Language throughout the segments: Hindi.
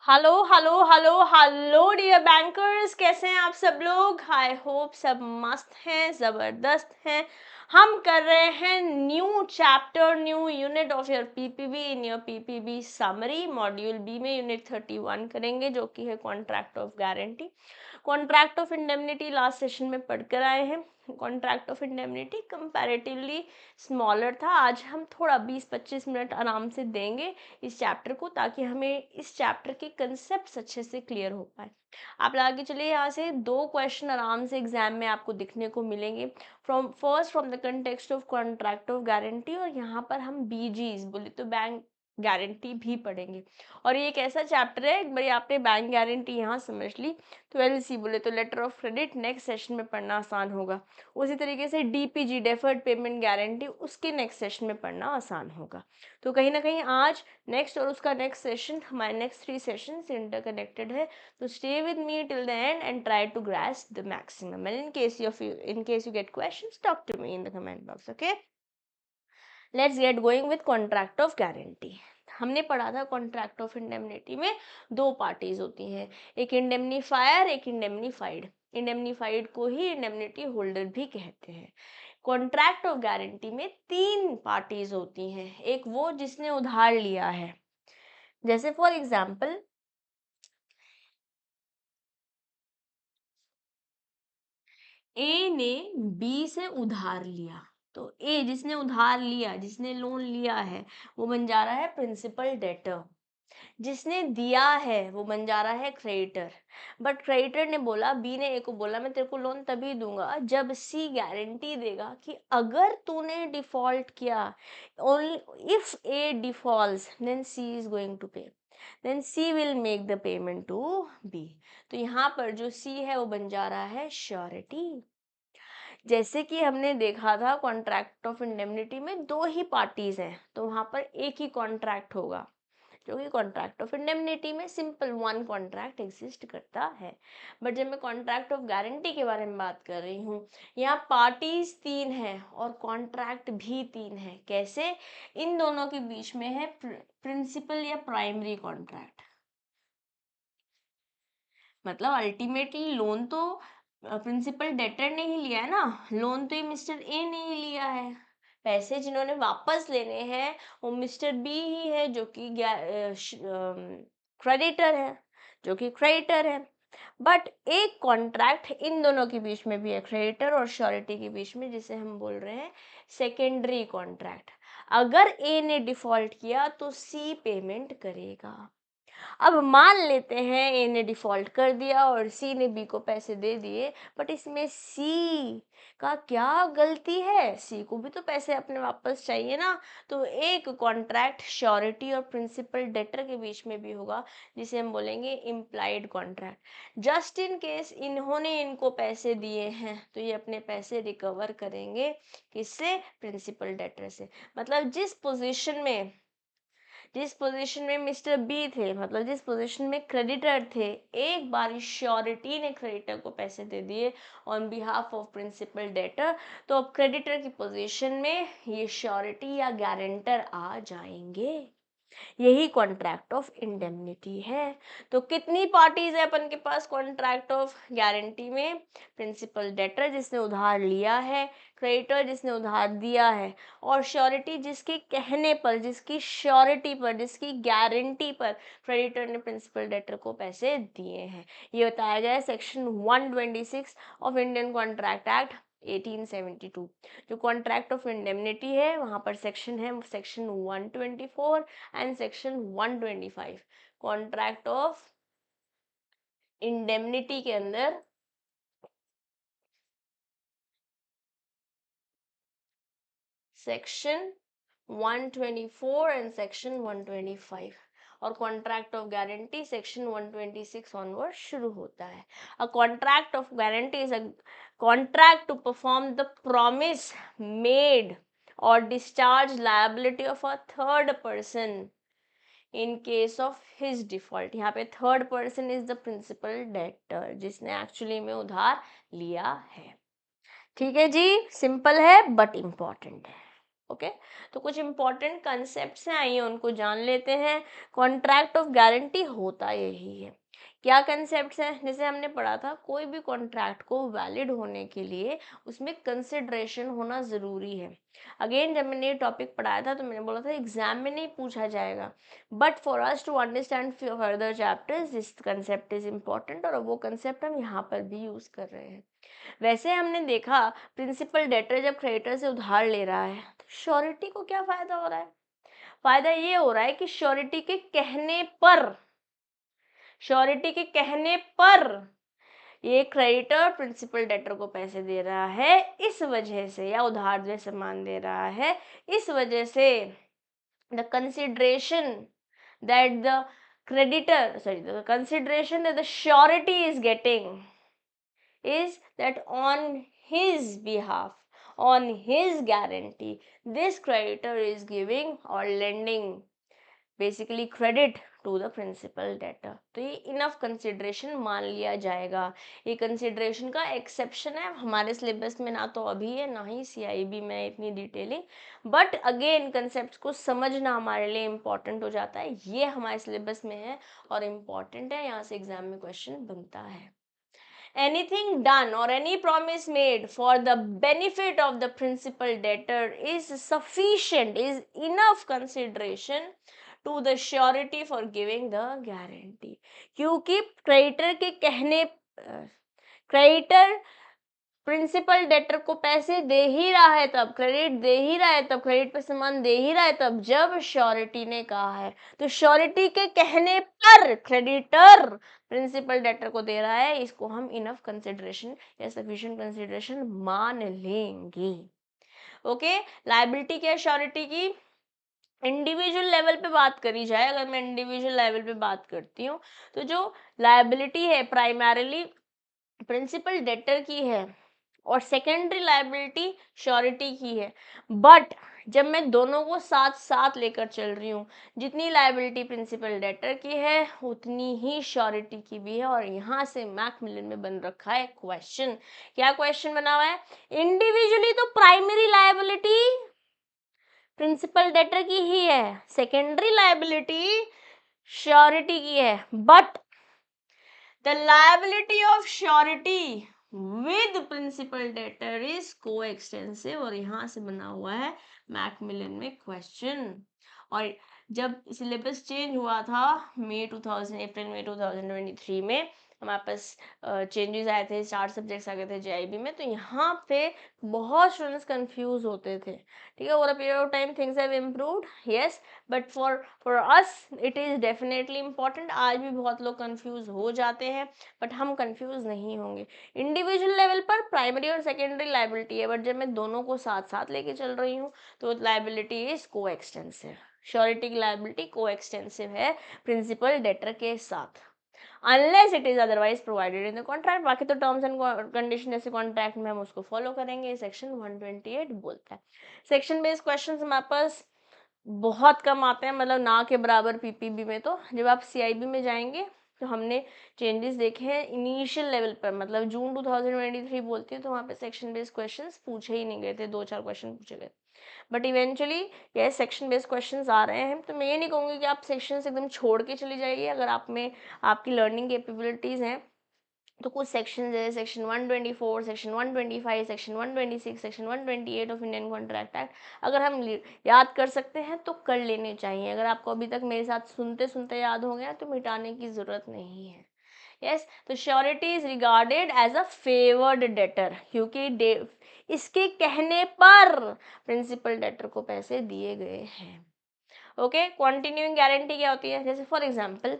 Hello hello hello hello dear bankers, कैसे हैं आप सब लोग। आई होप सब मस्त हैं, ज़बरदस्त हैं। हम कर रहे हैं new chapter, new unit of your PPB in your PPB summary. Module B में यूनिट 31 करेंगे, जो कि है contract of guarantee. Contract of indemnity last session में पढ़कर आए हैं। Contract of indemnity comparatively smaller था। आज हम थोड़ा 20-25 मिनट आराम से देंगे इस चैप्टर को, ताकि हमें इस चैप्टर के कंसेप्ट अच्छे से क्लियर हो पाए। आप लगा के चलिए, यहाँ से 2 क्वेश्चन आराम से एग्जाम में आपको दिखने को मिलेंगे। From the context of contract of guarantee, और यहाँ पर हम बीजीज बोले तो बैंक गारंटी भी पढ़ेंगे। और ये एक ऐसा चैप्टर है, एक बार आपने बैंक गारंटी यहाँ समझ ली तो एलसी बोले तो letter of credit next session में पढ़ना आसान होगा। उसी तरीके से डीपीजी डेफर्ड पेमेंट गारंटी, उसके नेक्स्ट सेशन में पढ़ना आसान होगा। तो कहीं ना कहीं आज नेक्स्ट और उसका नेक्स्ट सेशन, हमारे नेक्स्ट 3 सेशन इंटरकनेक्टेड है। तो stay with me till the end and try to grasp the maximum, and in case you get questions, talk to me in the comment box. Okay, let's get going with contract of guarantee. हमने पढ़ा था कॉन्ट्रैक्ट ऑफ इंडेमनिटी में 2 पार्टीज होती हैं, एक इंडेमनीफायर, एक इंडेमनीफाइड। इंडेमनीफाइड को ही इंडेमनिटी होल्डर भी कहते हैं। कॉन्ट्रैक्ट ऑफ गारंटी में 3 पार्टीज होती हैं। एक वो जिसने उधार लिया है, जैसे फॉर एग्जाम्पल ए ने बी से उधार लिया, तो ए जिसने उधार लिया, जिसने लोन लिया है, वो बन जा रहा है प्रिंसिपल डेटर। जिसने दिया है वो बन जा रहा है क्रेडिटर। बट क्रेडिटर ने बोला, बी ने ए को बोला, मैं तेरे को लोन तभी दूंगा जब सी गारंटी देगा कि अगर तूने डिफॉल्ट किया, only if A defaults then C is going to pay, then C will make the payment to B. तो यहाँ पर जो सी है वो बन जा रहा है श्योरिटी। जैसे कि हमने देखा था कॉन्ट्रैक्ट ऑफ इंडेमनिटी में 2 ही पार्टीज हैं, तो वहां पर एक ही कॉन्ट्रैक्ट होगा, जो कि कॉन्ट्रैक्ट ऑफ इंडेमनिटी में सिंपल 1 कॉन्ट्रैक्ट एग्जिस्ट करता है। बट जब मैं कॉन्ट्रैक्ट ऑफ गारंटी के बारे में बात कर रही हूँ, यहाँ पार्टीज 3 हैं और कॉन्ट्रैक्ट भी 3 है। कैसे? इन दोनों के बीच में है प्रिंसिपल या प्राइमरी कॉन्ट्रैक्ट। मतलब अल्टीमेटली लोन तो प्रिंसिपल डेटर ने ही लिया है ना, लोन तो ये मिस्टर ए ने ही लिया है। पैसे जिन्होंने वापस लेने हैं वो मिस्टर बी ही है, जो कि क्रेडिटर है, है। बट एक कॉन्ट्रैक्ट इन दोनों के बीच में भी है, क्रेडिटर और श्योरिटी के बीच में, जिसे हम बोल रहे हैं सेकेंडरी कॉन्ट्रैक्ट। अगर ए ने डिफॉल्ट किया तो सी पेमेंट करेगा। अब मान लेते हैं ए ने डिफॉल्ट कर दिया और सी ने बी को पैसे दे दिए, बट इसमें सी का क्या गलती है? सी को भी तो पैसे अपने वापस चाहिए ना। तो एक कॉन्ट्रैक्ट श्योरिटी और प्रिंसिपल डेटर के बीच में भी होगा, जिसे हम बोलेंगे implied contract. Just in case इन्होंने इनको पैसे दिए हैं तो ये अपने पैसे रिकवर करेंगे, किससे? प्रिंसिपल डेटर से। मतलब जिस पोजीशन में मिस्टर बी थे, मतलब जिस पोजीशन में क्रेडिटर थे, एक बार श्योरिटी ने क्रेडिटर को पैसे दे दिए on behalf of principal debtor, तो अब क्रेडिटर की पोजीशन में ये श्योरिटी या गारंटर आ जाएंगे। यही कॉन्ट्रैक्ट ऑफ इंडेमनिटी है। तो कितनी पार्टीज है अपन के पास कॉन्ट्रैक्ट ऑफ गारंटी में? प्रिंसिपल डेटर जिसने उधार लिया है, क्रेडिटर जिसने उधार दिया है, और श्योरिटी जिसके कहने पर, जिसकी श्योरिटी पर, जिसकी गारंटी पर क्रेडिटर ने प्रिंसिपल डेटर को पैसे दिए हैं। ये बताया गया है section 126 of Indian contract act 1872। जो कॉन्ट्रैक्ट ऑफ इंडेमनिटी है वहां पर सेक्शन है section 124 and section 125। Contract of indemnity के अंदर सेक्शन 124 एंड सेक्शन 125, और contract of guarantee section 126 onward शुरू होता है। A contract of guarantee is a contract to perform the promise made और discharge liability of a third person in case of his default. यहाँ पे third person is the principal debtor, जिसने एक्चुअली में उधार लिया है। ठीक है जी, सिंपल है बट इंपॉर्टेंट है। ओके तो कुछ इंपॉर्टेंट कंसेप्ट्स हैं, आइए उनको जान लेते हैं। कॉन्ट्रैक्ट ऑफ गारंटी होता यही है। क्या कंसेप्ट्स हैं? जैसे हमने पढ़ा था, कोई भी कॉन्ट्रैक्ट को वैलिड होने के लिए उसमें कंसिडरेशन होना ज़रूरी है। अगेन जब मैंने ये टॉपिक पढ़ाया था तो मैंने बोला था एग्जाम में नहीं पूछा जाएगा, but for us to understand further chapters this concept is important, और वो कंसेप्ट हम यहाँ पर भी यूज़ कर रहे हैं। वैसे हमने देखा प्रिंसिपल डेटर जब क्रेडिटर से उधार ले रहा है तो श्योरिटी को क्या फायदा हो रहा है? फायदा ये हो रहा है कि श्योरिटी के कहने पर ये क्रेडिटर प्रिंसिपल डेटर को पैसे दे रहा है, इस वजह से, या उधार जो सामान दे रहा है, इस वजह से the consideration that the consideration that the surety is getting is that on his behalf, on his guarantee, this creditor is giving or lending basically credit to the principal debtor. तो ये इनफ कंसिडरेशन मान लिया जाएगा। ये कंसिडरेशन का एक्सेप्शन है, हमारे सिलेबस में ना तो अभी है ना ही CIB में इतनी डिटेलिंग, बट अगेन कंसेप्ट को समझना हमारे लिए इम्पॉर्टेंट हो जाता है। ये हमारे सिलेबस में है और इम्पॉर्टेंट है, यहाँ से एग्जाम में क्वेश्चन बनता है। Anything done or any promise made for the benefit of the principal debtor is sufficient, is enough consideration to the surety for giving the guarantee। क्योंकि क्रेडिटर के कहने क्रेडिटर प्रिंसिपल डेटर को पैसे दे ही रहा है तब, क्रेडिट दे ही रहा है तब, क्रेडिट पे सामान दे ही रहा है तब जब श्योरिटी ने कहा है। तो श्योरिटी के कहने पर क्रेडिटर प्रिंसिपल डेटर को दे रहा है, इसको हम इनफ कंसिडरेशन या सफिशिएंट कंसिडरेशन मान लेंगे। ओके लायबिलिटी क्या है श्योरिटी की? इंडिविजुअल लेवल पे बात करी जाए, अगर मैं इंडिविजुअल लेवल पे बात करती हूँ तो जो लायबिलिटी है प्राइमरीली प्रिंसिपल डेटर की है और सेकेंडरी लायबिलिटी श्योरिटी की है। बट जब मैं दोनों को साथ साथ लेकर चल रही हूँ, जितनी लायबिलिटी प्रिंसिपल डेटर की है उतनी ही श्योरिटी की भी है। और यहाँ से मैकमिलन में बन रखा है क्वेश्चन। क्या क्वेश्चन बना हुआ है? इंडिविजुअली तो प्राइमरी लायबिलिटी प्रिंसिपल डेटर की ही है, सेकेंडरी लायबिलिटी श्योरिटी की है, but the liability of surety with principal debtor is coextensive. और यहाँ से बना हुआ है मैकमिलन में क्वेश्चन। और जब सिलेबस चेंज हुआ था अप्रैल मई 2023 में, हमारे पास चेंजेस आए थे, 4 सब्जेक्ट्स आ गए थे JIB में, तो यहाँ पे बहुत स्टूडेंट्स कंफ्यूज होते थे। ठीक है, over a period of time things have improved, yes, but for us it is definitely important. आज भी बहुत लोग कंफ्यूज हो जाते हैं, बट हम कंफ्यूज नहीं होंगे। इंडिविजुअल लेवल पर प्राइमरी और सेकेंडरी लायबिलिटी है, बट जब मैं दोनों को साथ साथ लेके चल रही हूँ तो लायबिलिटी इज को एक्सटेंसिव। श्योरिटी की लायबिलिटी को एक्सटेंसिव है प्रिंसिपल डेटर के साथ, unless it is otherwise provided in the contract. बाकी तो टर्म्स एंड कंडीशन जैसे कॉन्ट्रैक्ट में हम उसको फॉलो करेंगे, सेक्शन 128 बोलता है। सेक्शन बेस्ड क्वेश्चन हमारे पास बहुत कम आते हैं, मतलब ना के बराबर PPB में। तो जब आप CIB में जाएंगे तो हमने चेंजेस देखे हैं इनिशियल लेवल पर, मतलब जून 2023 बोलती है तो वहाँ पे सेक्शन बेस्ड क्वेश्चंस पूछे ही नहीं गए थे, 2-4 क्वेश्चन पूछे गए। बट इवेंचुअली ये सेक्शन बेस्ड क्वेश्चंस आ रहे हैं। तो मैं ये नहीं कहूँगी कि आप सेक्शंस एकदम छोड़ के चली जाइए। अगर आप में आपकी लर्निंग कैपेबिलिटीज़ हैं तो कुछ सेक्शन है, section 124, section 125, section 126, section 128 of Indian contract act, अगर हम याद कर सकते हैं तो कर लेने चाहिए। अगर आपको अभी तक मेरे साथ सुनते सुनते याद हो गया तो मिटाने की ज़रूरत नहीं है। यस, तो surety is regarded as a favoured debtor, क्योंकि इसके कहने पर प्रिंसिपल डेटर को पैसे दिए गए हैं। ओके, कॉन्टिन्यूइंग गारंटी क्या होती है? जैसे फॉर एग्जाम्पल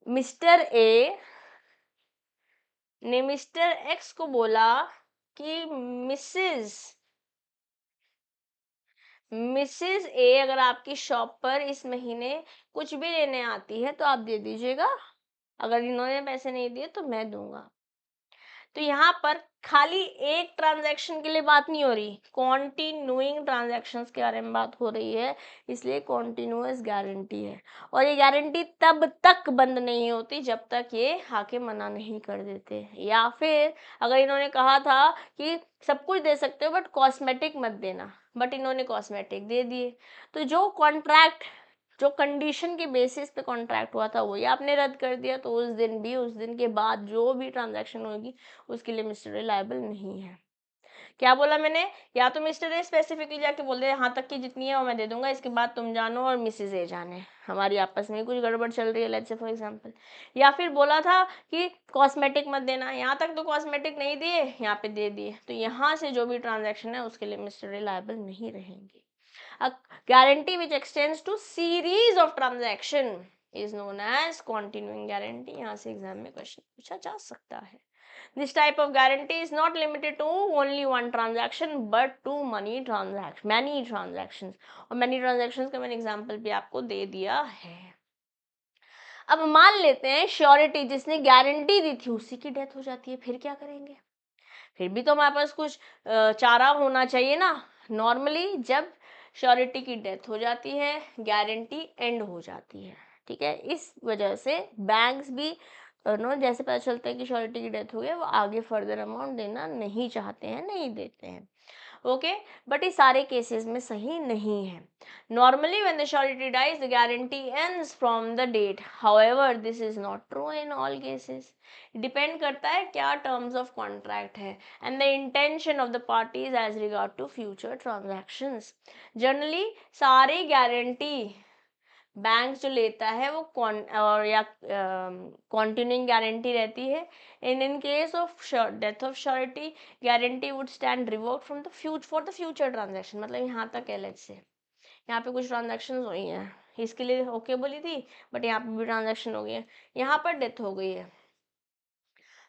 मिस्टर ए ने मिस्टर एक्स को बोला कि मिसेस ए अगर आपकी शॉप पर इस महीने कुछ भी लेने आती है तो आप दे दीजिएगा, अगर इन्होंने पैसे नहीं दिए तो मैं दूंगा। तो यहाँ पर खाली एक ट्रांजैक्शन के लिए बात नहीं हो रही, कॉन्टिन्यूइंग ट्रांजैक्शंस के बारे में बात हो रही है, इसलिए कॉन्टिन्यूअस गारंटी है। और ये गारंटी तब तक बंद नहीं होती जब तक ये आके मना नहीं कर देते, या फिर अगर इन्होंने कहा था कि सब कुछ दे सकते हो बट कॉस्मेटिक मत देना, बट इन्होंने कॉस्मेटिक दे दिए। तो जो कॉन्ट्रैक्ट, जो कंडीशन के बेसिस पे कॉन्ट्रैक्ट हुआ था वही आपने रद्द कर दिया, तो उस दिन भी, उस दिन के बाद जो भी ट्रांजैक्शन होगी उसके लिए मिस्टर ए लायबल नहीं है। क्या बोला मैंने, या तो मिस्टर ए स्पेसिफिकली जाके बोल दे यहाँ तक की जितनी है वो मैं दे दूंगा, इसके बाद तुम जानो और मिसेज ए जाने, हमारी आपस में कुछ गड़बड़ चल रही है, लेट्स से फॉर एग्जांपल। या फिर बोला था कि कॉस्मेटिक मत देना, यहाँ तक तो कॉस्मेटिक नहीं दिए, यहाँ पे दे दिए, तो यहाँ से जो भी ट्रांजैक्शन है उसके लिए मिस्टर ए लायबल नहीं रहेंगे। A guarantee which extends to series of transaction is known as continuing guarantee। यहाँ से एग्जाम में क्वेश्चन पूछा जा सकता है। This type of guarantee is not limited to only one transaction but to many transactions। और many transactions का मैंने एग्जाम्पल भी आपको दे दिया है। अब मान लेते हैं श्योरिटी जिसने गारंटी दी थी उसी की डेथ हो जाती है, फिर क्या करेंगे? फिर भी तो हमारे पास कुछ चारा होना चाहिए ना। नॉर्मली जब श्योरिटी की डेथ हो जाती है, गारंटी एंड हो जाती है, ठीक है। इस वजह से बैंक्स भी नो जैसे पता चलता है कि श्योरिटी की डेथ हो गई, वो आगे फर्दर अमाउंट देना नहीं चाहते हैं, नहीं देते हैं। ओके, बट ये सारे केसेस में सही नहीं है। Normally when the surety dies the guarantee ends from the debt, however this is not true in all cases. Depend करता है क्या टर्म्स ऑफ कॉन्ट्रैक्ट है and the intention of the parties as regard to future transactions. Generally सारी गारंटी बैंक जो लेता है वो कॉन्टिन्यूइंग गारंटी रहती है। In case of death of surety, guarantee would stand revoked from the future for the future transaction. मतलब यहाँ तक है, लेट्स से यहाँ पे कुछ ट्रांजैक्शन हुई हैं, इसके लिए ओके बोली थी, बट यहाँ पे भी ट्रांजैक्शन हो गई है, यहाँ पर डेथ हो गई है,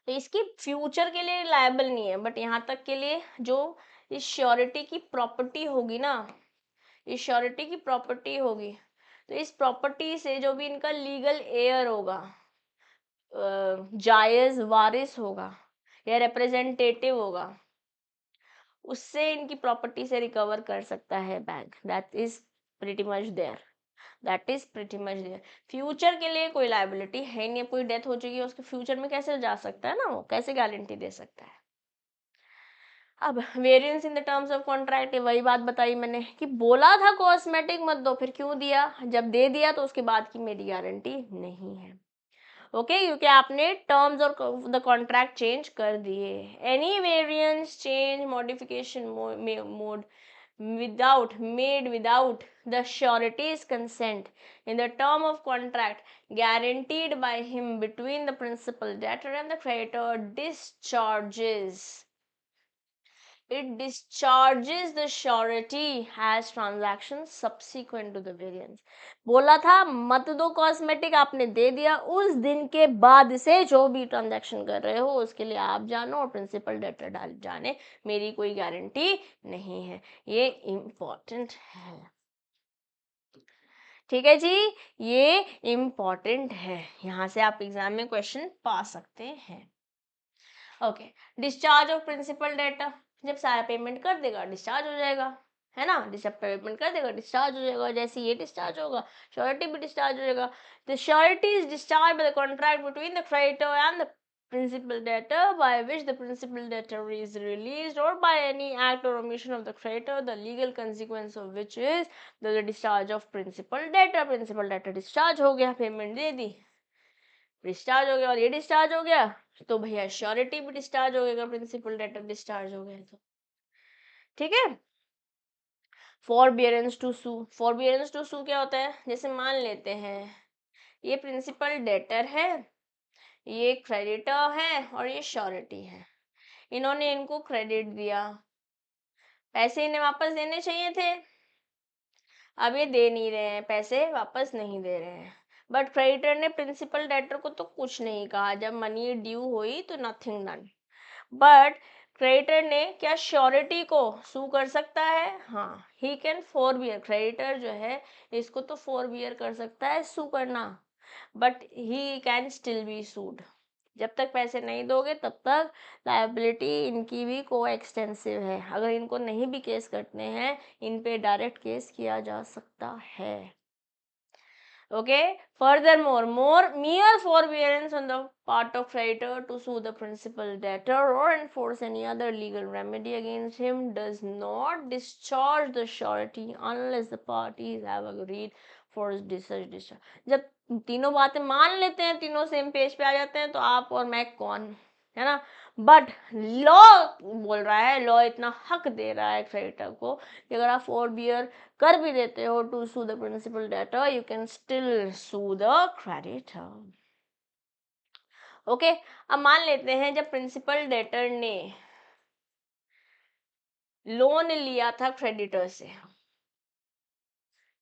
तो इसकी फ्यूचर के लिए लायबल नहीं है, बट यहाँ तक के लिए जो इस श्योरिटी की प्रॉपर्टी होगी ना, इस श्योरिटी की प्रॉपर्टी होगी, तो इस प्रॉपर्टी से जो भी इनका लीगल एयर होगा, जायज वारिस होगा या रिप्रेजेंटेटिव होगा, उससे इनकी प्रॉपर्टी से रिकवर कर सकता है bank. That is pretty much there, that is pretty much there. Future के लिए कोई लायबिलिटी है नहीं, कोई डेथ हो चुकी है उसके फ्यूचर में कैसे जा सकता है ना, वो कैसे गारंटी दे सकता है। अब variance in the terms of contract, वही बात बताई मैंने कि बोला था कॉस्मेटिक मत दो, फिर क्यों दिया? जब दे दिया तो उसके बाद की मेरी गारंटी नहीं है। ओके, क्योंकि आपने टर्म्स और द कॉन्ट्रैक्ट चेंज कर दिए। Any variance, change, modification mode without the surety's consent in the term of contract guaranteed by him between the principal debtor and the creditor discharges the surety as transaction subsequent to the variance। बोला था मत दो कॉस्मेटिक, आपने दे दिया, उस दिन के बाद से जो भी ट्रांजैक्शन कर रहे हो उसके लिए आप जानो और प्रिंसिपल डेटर डाल जाने, मेरी कोई गारंटी नहीं है। ये इम्पोर्टेंट है, ठीक है जी, ये इम्पोर्टेंट है, यहाँ से आप एग्जाम में क्वेश्चन पा सकते हैं। Okay, discharge of principal debtor, जब सारा पेमेंट कर देगा डिस्चार्ज हो जाएगा, है ना, जब पेमेंट कर देगा डिस्चार्ज हो जाएगा, जैसे ये डिस्चार्ज होगा श्योरिटी भी डिस्चार्ज हो जाएगा। The surety is discharge by the contract between the creditor and the principal debtor by which the principal debtor is released or by any act or omission of the creditor, the legal consequence of which is the discharge of principal debtor। principal debtor discharge हो गया, पेमेंट दे दी, डिस्चार्ज हो गया, और ये डिस्चार्ज हो गया तो भैया श्योरिटी भी डिस्चार्ज हो गया, प्रिंसिपल डेटर डिस्चार्ज हो गया, तो ठीक है। फॉरबियरेंस टू सू, फॉरबियरेंस टू सू क्या होता है? जैसे मान लेते हैं ये प्रिंसिपल डेटर है, ये क्रेडिटर है और ये श्योरिटी है, इन्होंने इनको क्रेडिट दिया, पैसे इन्हें वापस देने चाहिए थे, अब ये दे नहीं रहे हैं, पैसे वापस नहीं दे रहे हैं, बट क्रेडिटर ने प्रिंसिपल डेटर को तो कुछ नहीं कहा, जब मनी ड्यू हुई तो नथिंग डन। बट क्रेडिटर ने क्या श्योरिटी को सू कर सकता है? हाँ, ही कैन फोरबियर, क्रेडिटर जो है इसको तो फोरबियर कर सकता है सू करना, but he can still be sued. जब तक पैसे नहीं दोगे तब तक लायबिलिटी इनकी भी को एक्सटेंसिव है, अगर इनको नहीं भी केस करने हैं इन पे डायरेक्ट केस किया जा सकता है। Okay, furthermore, mere forbearance on the part of creditor to sue the principal debtor or enforce any other legal remedy against him does not discharge the surety unless the parties have agreed for such discharge. जब तीनों बातें मान लेते हैं, तीनों सेम पेज पे आ जाते हैं, तो आप और मैं कौन, है ना। बट लॉ बोल रहा है, लॉ इतना हक दे रहा है क्रेडिटर को कि अगर आप फोरबियर कर भी देते हो to sue the principal debtor, you can still sue the creditor. Okay, अब मान लेते हैं जब प्रिंसिपल डेटर ने लोन लिया था क्रेडिटर से,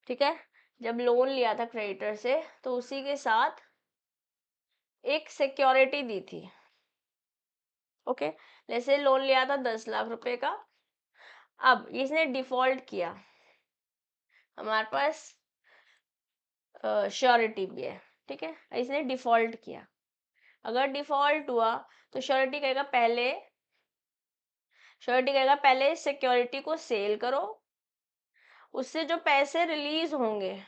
ठीक है, जब लोन लिया था क्रेडिटर से तो उसी के साथ एक सिक्योरिटी दी थी। ओके, जैसे लोन लिया था 10 लाख रुपए का, अब इसने डिफॉल्ट किया, हमारे पास श्योरिटी भी है, ठीक है, इसने डिफॉल्ट किया। अगर डिफॉल्ट हुआ तो श्योरिटी कहेगा पहले सिक्योरिटी को सेल करो, उससे जो पैसे रिलीज होंगे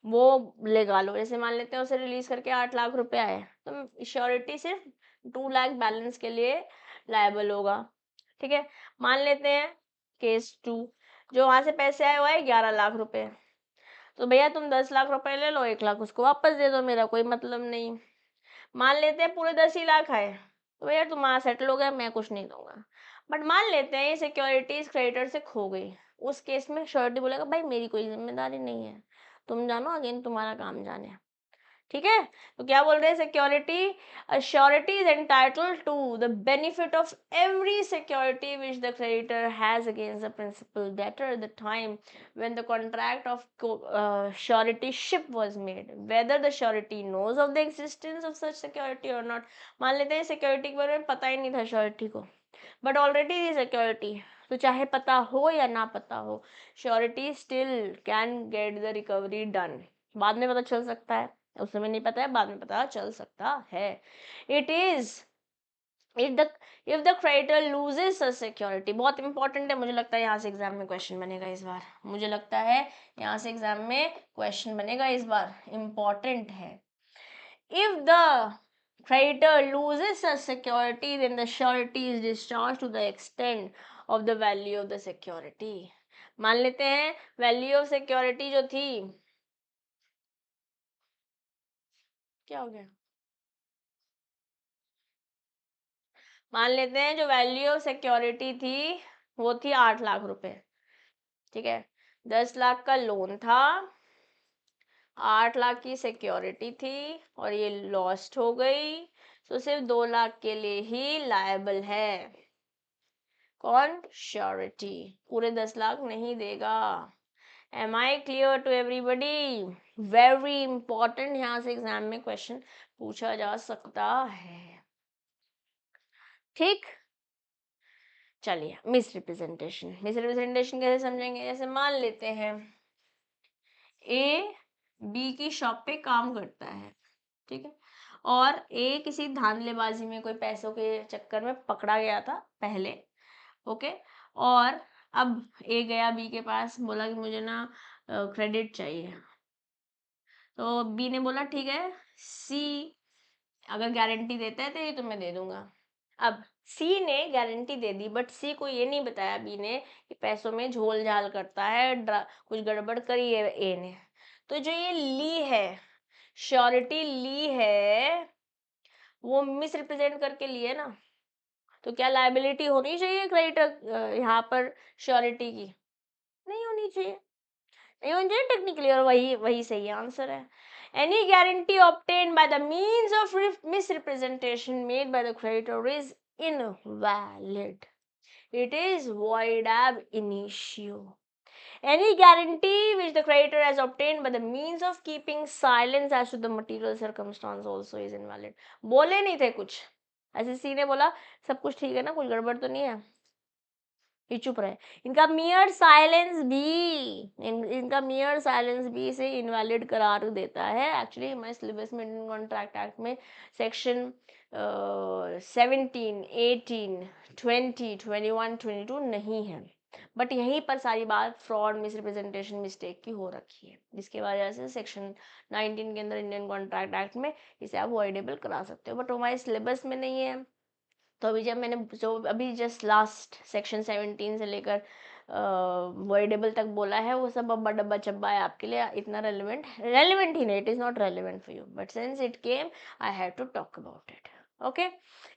वो लगा लो। जैसे मान लेते हैं उसे रिलीज करके 8 लाख रुपए आए, तो श्योरिटी सिर्फ 2 लाख बैलेंस के लिए लायबल होगा, ठीक है। मान लेते हैं केस 2, जो वहां से पैसे आए हुआ है 11 लाख रुपए, तो भैया तुम 10 लाख रुपए ले लो, 1 लाख उसको वापस दे दो, मेरा कोई मतलब नहीं। मान लेते हैं पूरे 10 ही लाख आए, तो भैया तुम वहां सेटल हो गए, मैं कुछ नहीं दूंगा। बट मान लेते हैं ये सिक्योरिटीज क्रेडिटर से खो गई, उस केस में श्योरिटी बोलेगा भाई मेरी कोई जिम्मेदारी नहीं है, तुम जानो, अगेन तुम्हारा काम जाने, ठीक है। तो क्या बोल रहे हैं, security surety is entitled to the benefit of every security which the creditor has against the principal debtor at the time when the contract of suretyship was made, whether the surety knows of the existence of such security और नॉट। मान लेते हैं सिक्योरिटी के बारे में पता ही नहीं था श्योरिटी को, बट ऑलरेडी सिक्योरिटी, तो चाहे पता हो या ना पता हो, surety still can get the recovery done. बाद में पता चल सकता है, उस समय नहीं पता है, बाद में पता चल सकता है। It is if the creditor loses a security, बहुत इंपॉर्टेंट है, मुझे लगता है यहाँ से एग्जाम में क्वेश्चन बनेगा इस बार, मुझे लगता है यहाँ से एग्जाम में क्वेश्चन बनेगा इस बार, इंपॉर्टेंट है। If the creditor loses a security, then the surety is discharged to the extent of the value of the security. मान लेते हैं वैल्यू ऑफ सिक्योरिटी जो थी, क्या हो गया, मान लेते हैं जो वैल्यू ऑफ सिक्योरिटी थी वो थी 8 लाख रुपए, ठीक है, 10 लाख का लोन था, 8 लाख की सिक्योरिटी थी और ये लॉस्ट हो गई, तो सिर्फ 2 लाख के लिए ही लायबल है। कौन, श्योरिटी, पूरे 10 लाख नहीं देगा। Am I clear to everybody, very important, यहाँ से एग्जाम में क्वेश्चन पूछा जा सकता है, ठीक। चलिए, मिस रिप्रेजेंटेशन कैसे समझेंगे, जैसे मान लेते हैं ए बी की शॉप पे काम करता है, ठीक है, और ए किसी धांधलेबाजी में कोई पैसों के चक्कर में पकड़ा गया था पहले, ओके, और अब ए गया बी के पास, बोला कि मुझे ना क्रेडिट चाहिए, तो बी ने बोला ठीक है, सी अगर गारंटी देता है तो ये तुम्हें दे दूंगा। अब सी ने गारंटी दे दी, बट सी को ये नहीं बताया बी ने कि पैसों में झोल झाल करता है, कुछ गड़बड़ करी है ए ने, तो जो ये ली है, श्योरिटी ली है, वो मिस रिप्रेजेंट करके लिए ना, तो क्या लायबिलिटी होनी चाहिए क्रेडिटर यहाँ पर श्योरिटी की, नहीं होनी चाहिए, नहीं होनी चाहिए टेक्निकली, और वही वही सही आंसर है। Any guarantee obtained by the means of misrepresentation made by the creditor is invalid. It is void ab initio. Any guarantee which the creditor has obtained by the means of keeping silence as to the material circumstance also is invalid. बोले नहीं थे कुछ, ऐसे सी ने बोला सब कुछ ठीक है ना, कुछ गड़बड़ तो नहीं है, ये चुप रहे, इनका मियर साइलेंस भी इनका मियर साइलेंस भी इसे इनवैलिड करार देता है। एक्चुअली हमारे सिलेबस में इंडियन कॉन्ट्रैक्ट एक्ट में सेक्शन 17, 18, 20, 21, 22 नहीं है, बट यहीं पर सारी बात फ्रॉड, मिसरिप्रेजेंटेशन, मिस्टेक की हो रखी है, जिसकी वजह से सेक्शन 19 के अंदर इंडियन कॉन्ट्रैक्ट एक्ट में इसे अवॉइडेबल करा सकते हो, बट हमारे सिलेबस में नहीं है। तो अभी जब मैंने जो अभी जस्ट लास्ट सेक्शन 17 से लेकर वर्डेबल तक बोला है, वो सब अब्बा डब्बा चब्बा है आपके लिए, इतना रेलिवेंट ही नहीं, it is not relevant for you, but since it came I have to talk about it. Okay,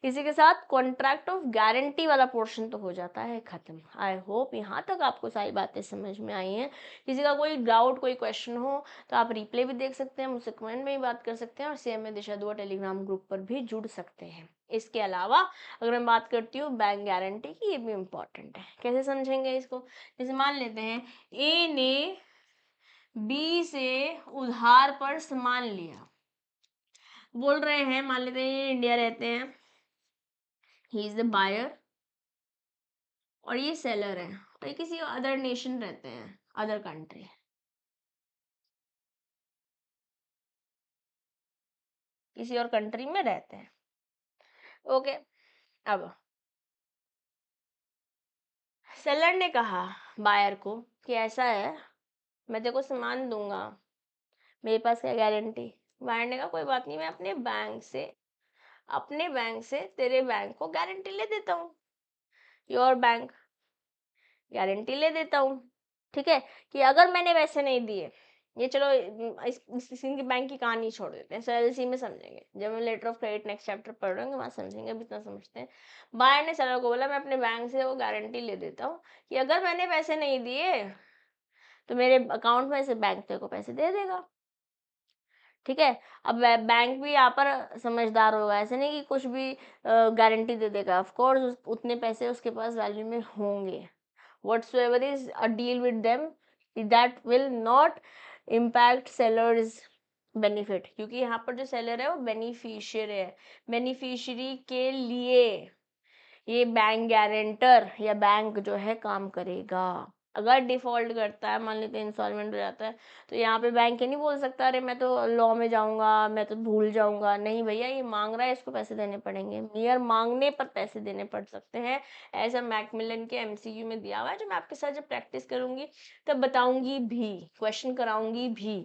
इसी के साथ कॉन्ट्रैक्ट ऑफ गारंटी वाला पोर्शन तो हो जाता है खत्म। आई होप यहाँ तक आपको सारी बातें समझ में आई हैं। किसी का कोई डाउट, कोई क्वेश्चन हो तो आप रिप्ले भी देख सकते हैं, मुझसे कमेंट में भी बात कर सकते हैं, और CMA दिशा दुआ टेलीग्राम ग्रुप पर भी जुड़ सकते हैं। इसके अलावा अगर मैं बात करती हूँ बैंक गारंटी की, ये भी इम्पॉर्टेंट है। कैसे समझेंगे इसको? जैसे मान लेते हैं ए ने बी से उधार पर सामान लिया, बोल रहे हैं, मान लेते हैं ये इंडिया रहते हैं, ही इज द बायर और ये सेलर है, तो ये किसी अदर नेशन रहते हैं, अदर कंट्री, किसी और कंट्री में रहते हैं। ओके, अब सेलर ने कहा बायर को कि ऐसा है, मैं तेरे को सामान दूंगा, मेरे पास क्या गारंटी? बायर ने कहा कोई बात नहीं, मैं अपने बैंक से तेरे बैंक को गारंटी ले देता हूँ, योर बैंक गारंटी ले देता हूँ। ठीक है, कि अगर मैंने वैसे नहीं दिए, ये चलो इस की बैंक की कहानी छोड़ देते हैं, SLC में समझेंगे, जब हम letter of credit next chapter पढ़ रहे होंगे वहाँ समझेंगे, अभी इतना समझते हैं। बायर ने सेलर को बोला मैं अपने बैंक से वो गारंटी ले देता हूँ कि अगर मैंने पैसे नहीं दिए तो मेरे अकाउंट में से बैंक तेरे को पैसे दे देगा। ठीक है, अब बैंक भी यहाँ पर समझदार होगा, ऐसे नहीं कि कुछ भी गारंटी दे देगा, ऑफ कोर्स उतने पैसे उसके पास वैल्यू में होंगे, whatsoever is a deal with them that will not impact sellers benefit, क्योंकि यहाँ पर जो सेलर है वो बेनिफिशियरी है, बेनिफिशियरी के लिए ये बैंक गारंटर या बैंक जो है काम करेगा। अगर डिफॉल्ट करता है, मान लेते हैं इंस्टॉलमेंट हो जाता है, तो यहाँ पे बैंक ये नहीं बोल सकता अरे मैं तो लॉ में जाऊंगा, मैं तो भूल जाऊंगा, नहीं भैया, ये मांग रहा है, इसको पैसे देने पड़ेंगे, नियर मांगने पर पैसे देने पड़ सकते हैं। ऐसा मैकमिलन के MCQ में दिया हुआ है, जो मैं आपके साथ जब प्रैक्टिस करूंगी तब बताऊंगी भी, क्वेश्चन कराऊंगी भी।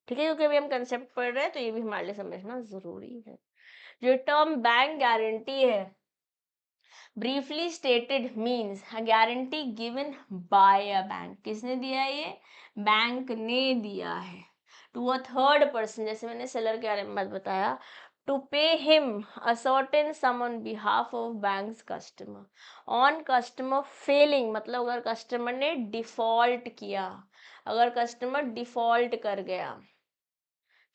ठीक है, क्योंकि अभी हम कंसेप्ट पढ़ रहे हैं तो ये भी हमारे लिए समझना जरूरी है। जो टर्म बैंक गारंटी है, briefly stated means a guarantee given by a bank. किसने दिया है ये? बैंक ने दिया है टू अ थर्ड पर्सन, जैसे मैंने सेलर के बारे में बात बताया, to pay him a certain sum on behalf of bank's customer, on customer failing, मतलब अगर कस्टमर ने डिफॉल्ट किया, अगर कस्टमर डिफॉल्ट कर गया,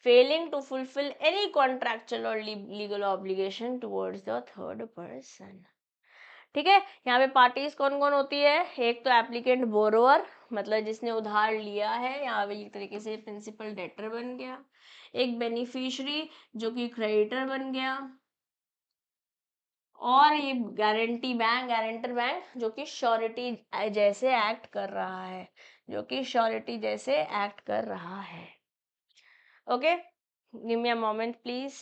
failing to fulfil any contractual और legal obligation towards the third person. ठीक है, यहाँ पे पार्टीज कौन कौन होती है? एक तो एप्लीकेंट बोरोअर, मतलब जिसने उधार लिया है, यहाँ पे एक तरीके से प्रिंसिपल डेटर बन गया। एक बेनिफिशियरी जो कि क्रेडिटर बन गया, और ये गारंटर बैंक जो कि श्योरिटी जैसे एक्ट कर रहा है, जो कि श्योरिटी जैसे एक्ट कर रहा है। Okay, give me a moment please.